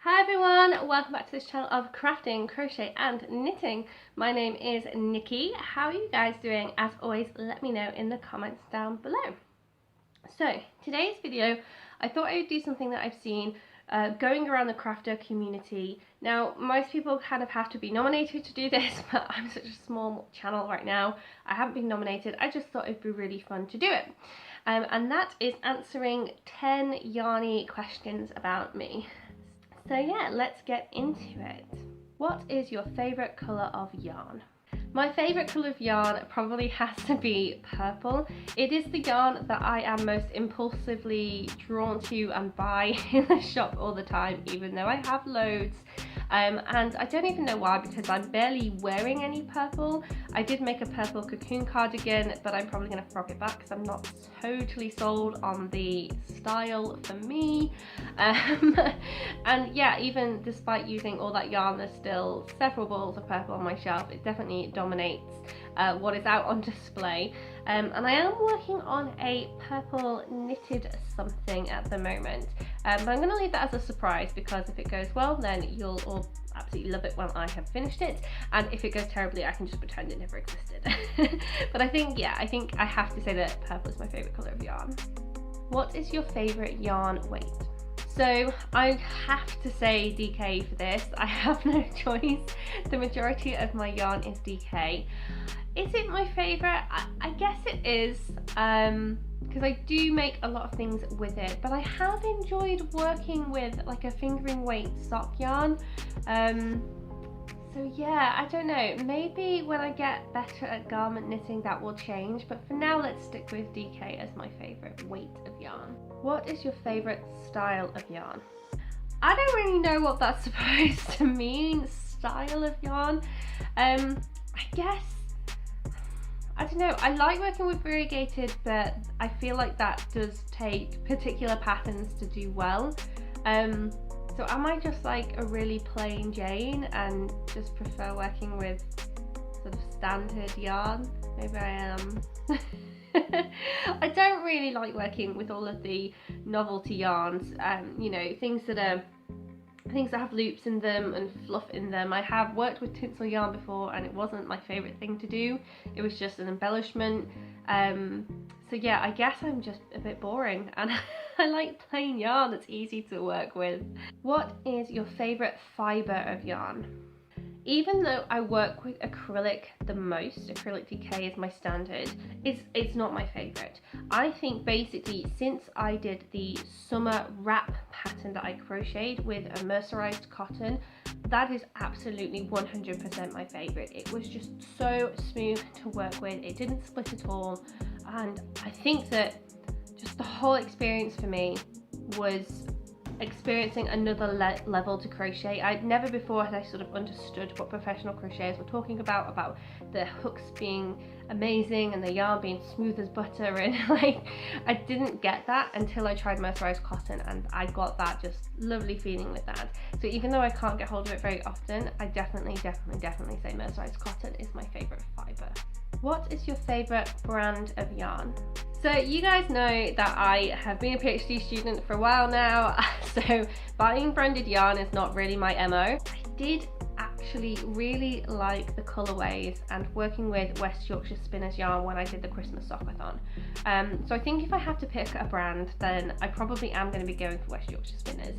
Hi everyone, welcome back to this channel of crafting, crochet and knitting. My name is Nikki. How are you guys doing? As always, let me know in the comments down below. So today's video, I thought I would do something that I've seen going around the crafter community. Now, most people kind of have to be nominated to do this, but I'm such a small channel right now. I haven't been nominated. I just thought it'd be really fun to do it. And that is answering 10 Yarny questions about me. So yeah, let's get into it. What is your favourite colour of yarn? My favourite colour of yarn probably has to be purple. It is the yarn that I am most impulsively drawn to and buy in the shop all the time, even though I have loads. And I don't even know why, because I'm barely wearing any purple. I did make a purple cocoon cardigan, but I'm probably going to frog it back because I'm not totally sold on the style for me. And yeah, even despite using all that yarn, there's still several balls of purple on my shelf. It definitely dominates what is out on display. And I am working on a purple knitted something at the moment, but I'm going to leave that as a surprise, because if it goes well, then you'll all absolutely love it when I have finished it, and if it goes terribly, I can just pretend it never existed. But I think I have to say that purple is my favourite colour of yarn. What is your favourite yarn weight? So I have to say DK for this. I have no choice. The majority of my yarn is DK. Is it my favourite? I guess it is, because I do make a lot of things with it, but I have enjoyed working with like a fingering weight sock yarn. So yeah, I don't know, maybe when I get better at garment knitting that will change, but for now let's stick with DK as my favourite weight of yarn. What is your favourite style of yarn? I don't really know what that's supposed to mean, style of yarn. I guess, I don't know, I like working with variegated, but I feel like that does take particular patterns to do well. So am I just like a really plain Jane and just prefer working with sort of standard yarn? Maybe I am. I don't really like working with all of the novelty yarns, you know, things that have loops in them and fluff in them. I have worked with tinsel yarn before and it wasn't my favourite thing to do. It was just an embellishment. So yeah, I guess I'm just a bit boring, and I like plain yarn that's easy to work with. What is your favourite fibre of yarn? Even though I work with acrylic the most, acrylic DK is my standard, it's not my favourite. I think basically since I did the summer wrap pattern that I crocheted with a mercerized cotton, that is absolutely 100% my favourite. It was just so smooth to work with, it didn't split at all, and I think that just the whole experience for me was experiencing another level to crochet. I'd never before had I sort of understood what professional crocheters were talking about the hooks being amazing and the yarn being smooth as butter, and like I didn't get that until I tried mercerized cotton, and I got that just lovely feeling with that. So even though I can't get hold of it very often, I definitely say mercerized cotton is my favorite fibre. What is your favorite brand of yarn? So you guys know that I have been a PhD student for a while now, so buying branded yarn is not really my MO. I did actually really like the colourways and working with West Yorkshire Spinners yarn when I did the Christmas sockathon. So I think if I have to pick a brand, then I probably am going to be going for West Yorkshire Spinners.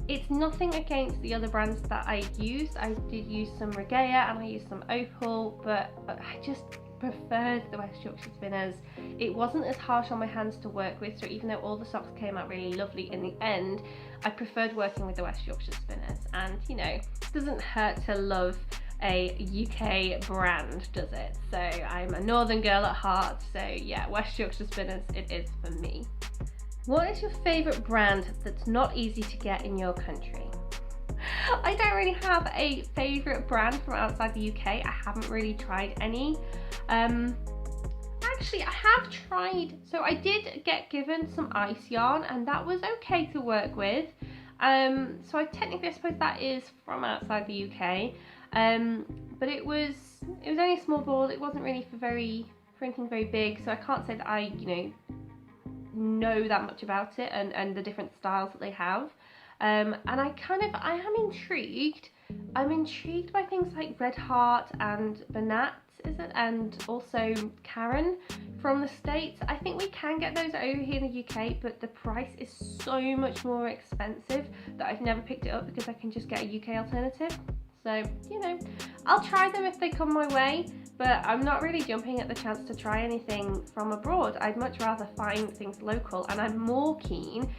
It's nothing against the other brands that I used. I did use some Heya and I used some Opal, but I just preferred the West Yorkshire Spinners. It wasn't as harsh on my hands to work with, so even though all the socks came out really lovely in the end, I preferred working with the West Yorkshire Spinners. And you know, it doesn't hurt to love a UK brand, does it? So I'm a northern girl at heart, so yeah, West Yorkshire Spinners it is for me. What is your favourite brand that's not easy to get in your country? I don't really have a favourite brand from outside the UK. I haven't really tried any. Actually, I have tried, so I did get given some ice yarn and that was okay to work with. So I suppose that is from outside the UK. But it was only a small ball. It wasn't really for anything very big, so I can't say that I, you know that much about it and the different styles that they have. And I am intrigued. I'm intrigued by things like Red Heart and Banat, is it? And also Karen from the States. I think we can get those over here in the UK, but the price is so much more expensive that I've never picked it up because I can just get a UK alternative. So, you know, I'll try them if they come my way, but I'm not really jumping at the chance to try anything from abroad. I'd much rather find things local, and I'm more keen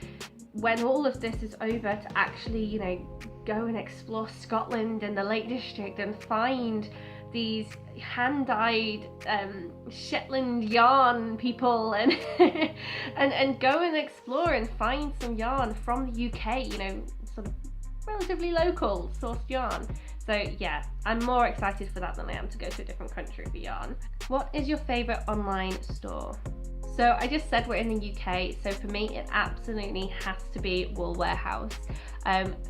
when all of this is over to actually, you know, go and explore Scotland and the Lake District and find these hand-dyed Shetland yarn people and and go and explore and find some yarn from the UK, you know, sort of relatively local sourced yarn. So yeah, I'm more excited for that than I am to go to a different country for yarn. What is your favourite online store? So I just said we're in the UK, so for me it absolutely has to be Wool Warehouse.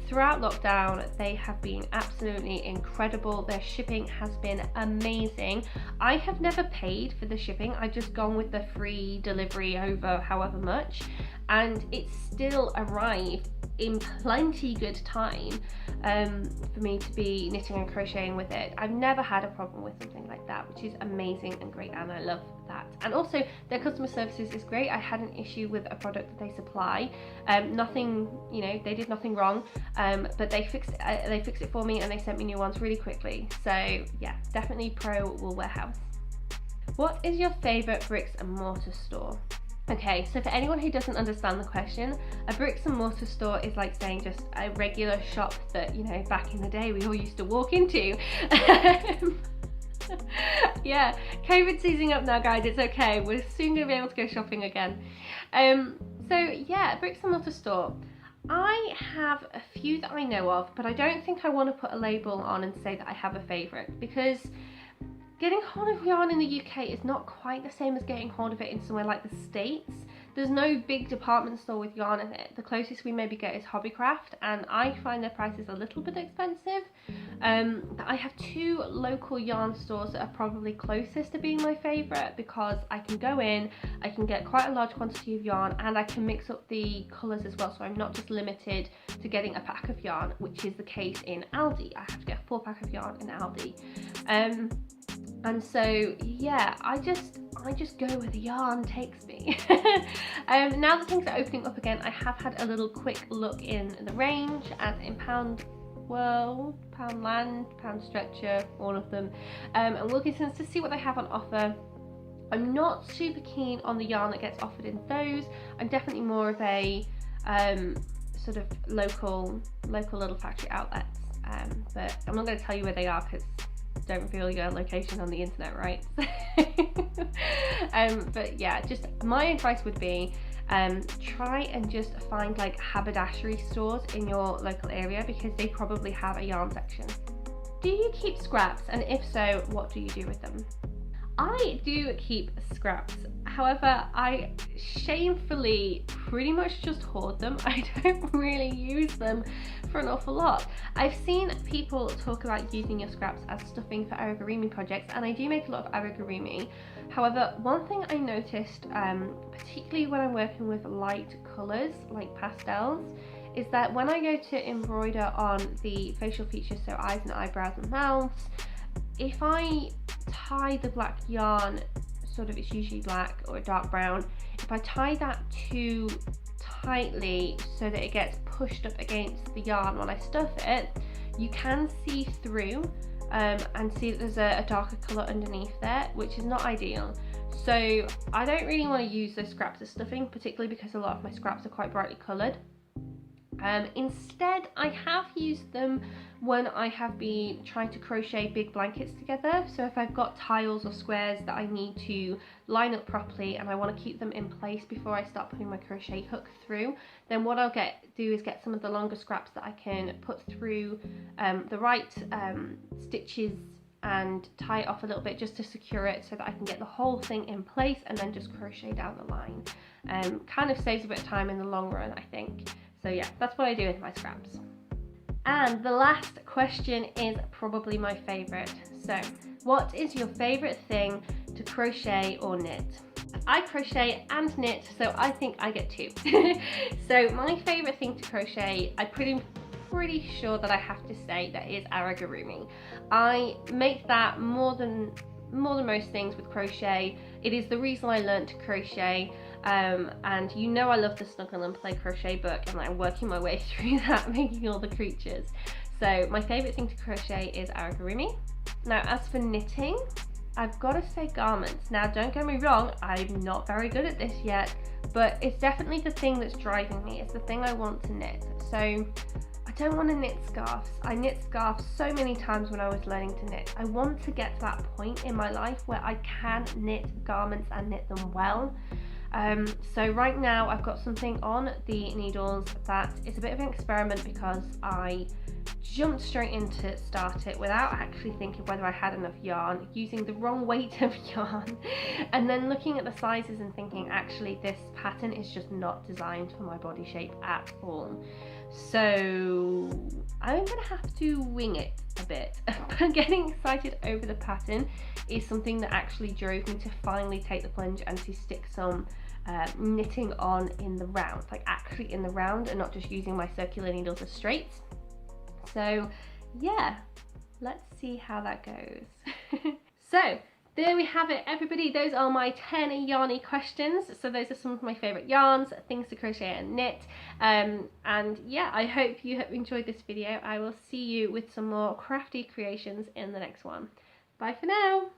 Throughout lockdown, they have been absolutely incredible. Their shipping has been amazing. I have never paid for the shipping. I've just gone with the free delivery over however much, and it still arrived in plenty good time for me to be knitting and crocheting with it. I've never had a problem with something like that, which is amazing and great, and I love that. And also their customer services is great. I had an issue with a product that they supply. Nothing, you know, they did nothing wrong, but they fixed it for me and they sent me new ones really quickly. So yeah, definitely pro Wool Warehouse. What is your favourite bricks and mortar store? Okay, so for anyone who doesn't understand the question, a bricks and mortar store is like saying just a regular shop that, you know, back in the day we all used to walk into. Yeah, COVID's easing up now, guys, it's okay. We're soon going to be able to go shopping again. So yeah, bricks and mortar store. I have a few that I know of, but I don't think I want to put a label on and say that I have a favourite, because getting hold of yarn in the UK is not quite the same as getting hold of it in somewhere like the States. There's no big department store with yarn in it. The closest we maybe get is Hobbycraft, and I find their prices a little bit expensive. I have two local yarn stores that are probably closest to being my favourite, because I can go in, I can get quite a large quantity of yarn, and I can mix up the colours as well, so I'm not just limited to getting a pack of yarn, which is the case in Aldi. I have to get a 4-pack of yarn in Aldi. And so yeah, I just go where the yarn takes me. Now that things are opening up again, I have had a little quick look in the range, as in Pound World, Poundland, Pound Stretcher, all of them, and Wilkinson's, to see what they have on offer. I'm not super keen on the yarn that gets offered in those. I'm definitely more of a sort of local little factory outlets, but I'm not going to tell you where they are because don't reveal your location on the internet, right? But yeah, just my advice would be try and just find like haberdashery stores in your local area, because they probably have a yarn section. Do you keep scraps, and if so, what do you do with them? I do keep scraps, however I shamefully pretty much just hoard them. I don't really use them for an awful lot. I've seen people talk about using your scraps as stuffing for origami projects, and I do make a lot of origami. However, one thing I noticed, particularly when I'm working with light colours like pastels, is that when I go to embroider on the facial features, so eyes and eyebrows and mouths, if I tie the black yarn, sort of, it's usually black or dark brown, if I tie that too tightly so that it gets pushed up against the yarn when I stuff it, you can see through and see that there's a darker colour underneath there, which is not ideal. So I don't really want to use those scraps as stuffing, particularly because a lot of my scraps are quite brightly coloured. Instead, I have used them when I have been trying to crochet big blankets together. So if I've got tiles or squares that I need to line up properly and I want to keep them in place before I start putting my crochet hook through, then what I'll do is get some of the longer scraps that I can put through the right stitches and tie it off a little bit just to secure it, so that I can get the whole thing in place and then just crochet down the line. Kind of saves a bit of time in the long run, I think. So yeah, that's what I do with my scraps. And the last question is probably my favourite. So, what is your favourite thing to crochet or knit? I crochet and knit, so I think I get 2. So my favourite thing to crochet, I'm pretty sure that I have to say that is amigurumi. I make that more than most things with crochet. It is the reason I learned to crochet, and you know I love the Snuggle and Play crochet book, and I'm working my way through that, making all the creatures. So my favourite thing to crochet is amigurumi. Now as for knitting, I've got to say garments. Now don't get me wrong, I'm not very good at this yet, but it's definitely the thing that's driving me. It's the thing I want to knit. So I don't want to knit scarves. I knit scarves so many times when I was learning to knit. I want to get to that point in my life where I can knit garments and knit them well. So right now I've got something on the needles that is a bit of an experiment, because I jumped straight in to start it without actually thinking whether I had enough yarn, using the wrong weight of yarn, and then looking at the sizes and thinking actually this pattern is just not designed for my body shape at all. So I'm gonna have to wing it a bit. But getting excited over the pattern is something that actually drove me to finally take the plunge and to stick some knitting on in the round, like actually in the round, and not just using my circular needles as straight. So yeah, let's see how that goes. So there we have it, everybody. Those are my 10 Yarny questions. So those are some of my favourite yarns, things to crochet and knit. And yeah, I hope you have enjoyed this video. I will see you with some more crafty creations in the next one. Bye for now.